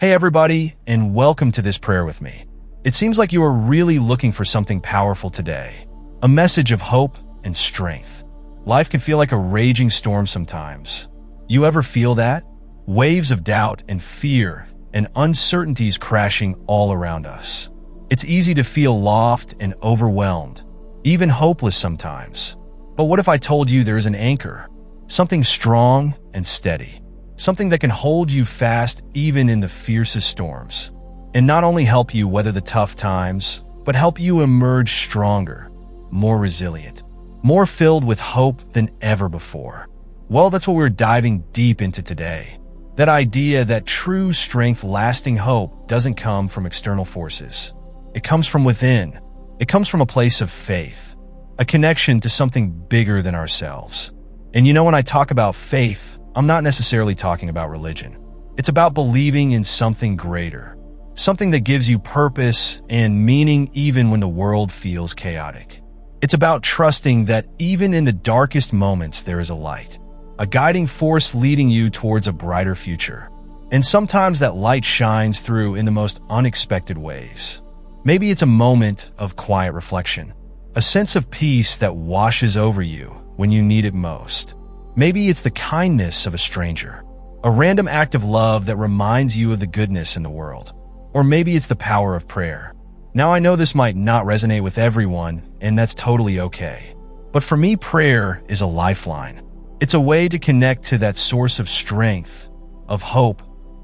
Hey everybody, and welcome to this prayer with me. It seems like you are really looking for something powerful today, a message of hope and strength. Life can feel like a raging storm sometimes. You ever feel that? Waves of doubt and fear and uncertainties crashing all around us. It's easy to feel lost and overwhelmed, even hopeless sometimes. But what if I told you there's an anchor, something strong and steady? Something that can hold you fast even in the fiercest storms, and not only help you weather the tough times, but help you emerge stronger, more resilient, more filled with hope than ever before. Well, that's what we're diving deep into today. That idea that true strength, lasting hope doesn't come from external forces. It comes from within. It comes from a place of faith, a connection to something bigger than ourselves. And you know, when I talk about faith, I'm not necessarily talking about religion. It's about believing in something greater, something that gives you purpose and meaning even when the world feels chaotic. It's about trusting that even in the darkest moments there is a light, a guiding force leading you towards a brighter future. And sometimes that light shines through in the most unexpected ways. Maybe it's a moment of quiet reflection, a sense of peace that washes over you when you need it most. Maybe it's the kindness of a stranger, a random act of love that reminds you of the goodness in the world. Or maybe it's the power of prayer. Now, I know this might not resonate with everyone, and that's totally okay. But for me, prayer is a lifeline. It's a way to connect to that source of strength, of hope,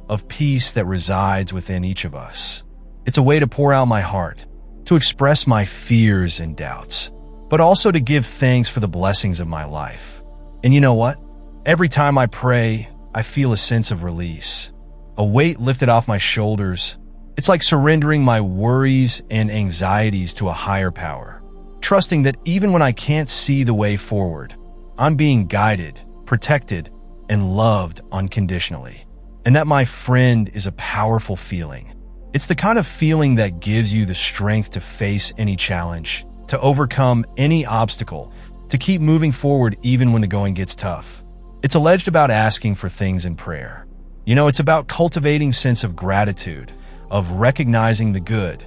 of peace that resides within each of us. It's a way to pour out my heart, to express my fears and doubts, but also to give thanks for the blessings of my life. And you know what? Every time I pray, I feel a sense of release, a weight lifted off my shoulders. It's like surrendering my worries and anxieties to a higher power, trusting that even when I can't see the way forward, I'm being guided, protected, and loved unconditionally. And that, my friend, is a powerful feeling. It's the kind of feeling that gives you the strength to face any challenge, to overcome any obstacle, to keep moving forward even when the going gets tough. It's alleged about asking for things in prayer. You know, it's about cultivating a sense of gratitude, of recognizing the good,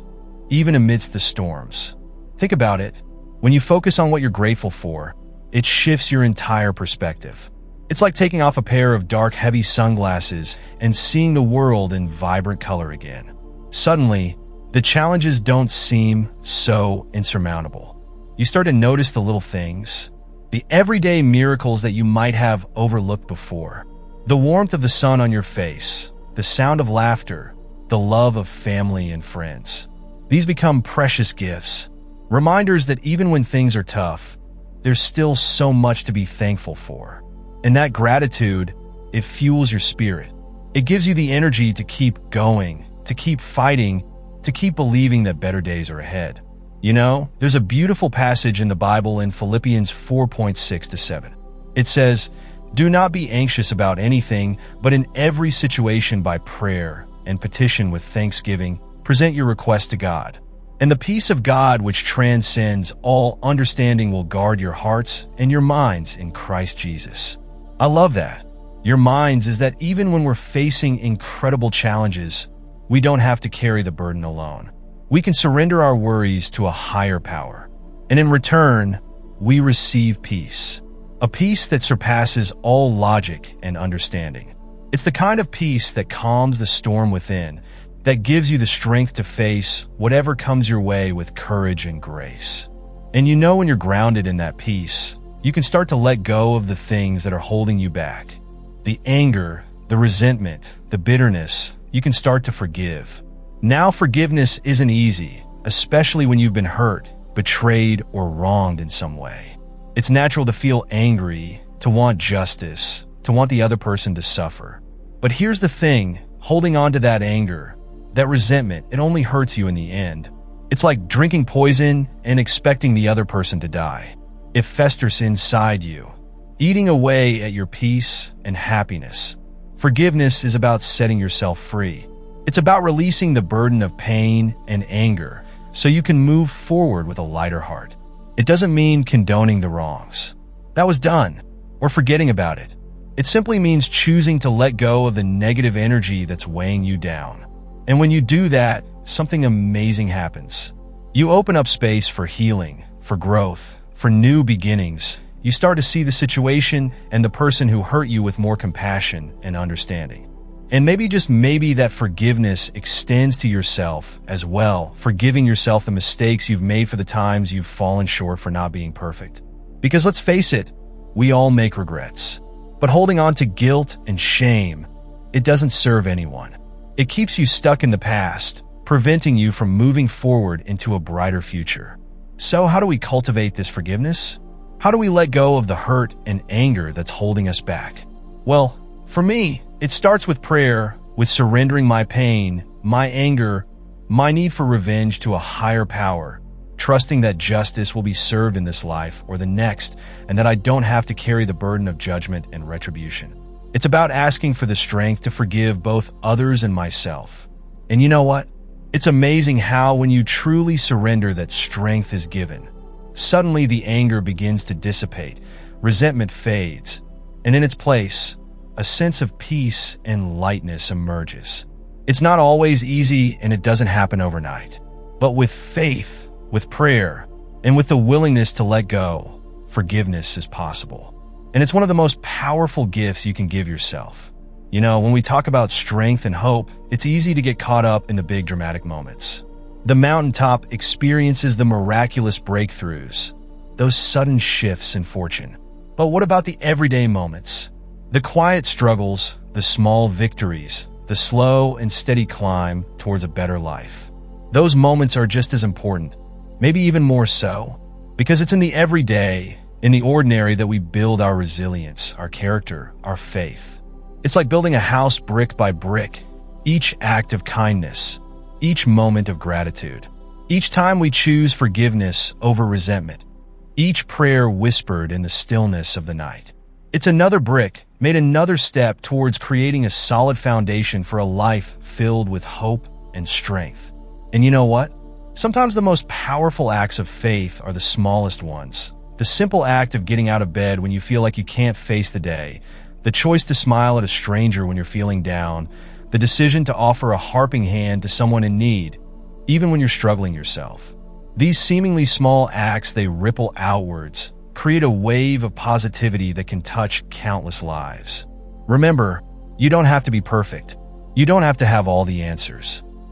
even amidst the storms. Think about it. When you focus on what you're grateful for, it shifts your entire perspective. It's like taking off a pair of dark, heavy sunglasses and seeing the world in vibrant color again. Suddenly, the challenges don't seem so insurmountable. You start to notice the little things, the everyday miracles that you might have overlooked before. The warmth of the sun on your face, the sound of laughter, the love of family and friends. These become precious gifts, reminders that even when things are tough, there's still so much to be thankful for. And that gratitude, it fuels your spirit. It gives you the energy to keep going, to keep fighting, to keep believing that better days are ahead. You know, there's a beautiful passage in the Bible in Philippians 4:6-7. It says, "Do not be anxious about anything, but in every situation by prayer and petition with thanksgiving, present your request to God. And the peace of God, which transcends all understanding, will guard your hearts and your minds in Christ Jesus." I love that. Your minds is that even when we're facing incredible challenges, we don't have to carry the burden alone. We can surrender our worries to a higher power. And in return, we receive peace. A peace that surpasses all logic and understanding. It's the kind of peace that calms the storm within, that gives you the strength to face whatever comes your way with courage and grace. And you know, when you're grounded in that peace, you can start to let go of the things that are holding you back. The anger, the resentment, the bitterness, you can start to forgive. Now, forgiveness isn't easy, especially when you've been hurt, betrayed, or wronged in some way. It's natural to feel angry, to want justice, to want the other person to suffer. But here's the thing, holding on to that anger, that resentment, it only hurts you in the end. It's like drinking poison and expecting the other person to die. It festers inside you, eating away at your peace and happiness. Forgiveness is about setting yourself free. It's about releasing the burden of pain and anger so you can move forward with a lighter heart. It doesn't mean condoning the wrongs. That was done, or forgetting about it. It simply means choosing to let go of the negative energy that's weighing you down. And when you do that, something amazing happens. You open up space for healing, for growth, for new beginnings. You start to see the situation and the person who hurt you with more compassion and understanding. And maybe, just maybe, that forgiveness extends to yourself as well, forgiving yourself the mistakes you've made, for the times you've fallen short, for not being perfect. Because let's face it, we all make regrets. But holding on to guilt and shame, it doesn't serve anyone. It keeps you stuck in the past, preventing you from moving forward into a brighter future. So how do we cultivate this forgiveness? How do we let go of the hurt and anger that's holding us back? Well, for me, it starts with prayer, with surrendering my pain, my anger, my need for revenge to a higher power, trusting that justice will be served in this life or the next, and that I don't have to carry the burden of judgment and retribution. It's about asking for the strength to forgive both others and myself. And you know what? It's amazing how, when you truly surrender, that strength is given. Suddenly the anger begins to dissipate, resentment fades, and in its place, a sense of peace and lightness emerges. It's not always easy, and it doesn't happen overnight. But with faith, with prayer, and with the willingness to let go, forgiveness is possible. And it's one of the most powerful gifts you can give yourself. You know, when we talk about strength and hope, it's easy to get caught up in the big dramatic moments. The mountaintop experiences the miraculous breakthroughs, those sudden shifts in fortune. But what about the everyday moments? The quiet struggles, the small victories, the slow and steady climb towards a better life. Those moments are just as important, maybe even more so, because it's in the everyday, in the ordinary, that we build our resilience, our character, our faith. It's like building a house brick by brick, each act of kindness, each moment of gratitude, each time we choose forgiveness over resentment, each prayer whispered in the stillness of the night. It's another brick, made another step towards creating a solid foundation for a life filled with hope and strength. And you know what? Sometimes the most powerful acts of faith are the smallest ones. The simple act of getting out of bed when you feel like you can't face the day, the choice to smile at a stranger when you're feeling down, the decision to offer a helping hand to someone in need, even when you're struggling yourself. These seemingly small acts, they ripple outwards, create a wave of positivity that can touch countless lives. Remember, you don't have to be perfect. You don't have to have all the answers.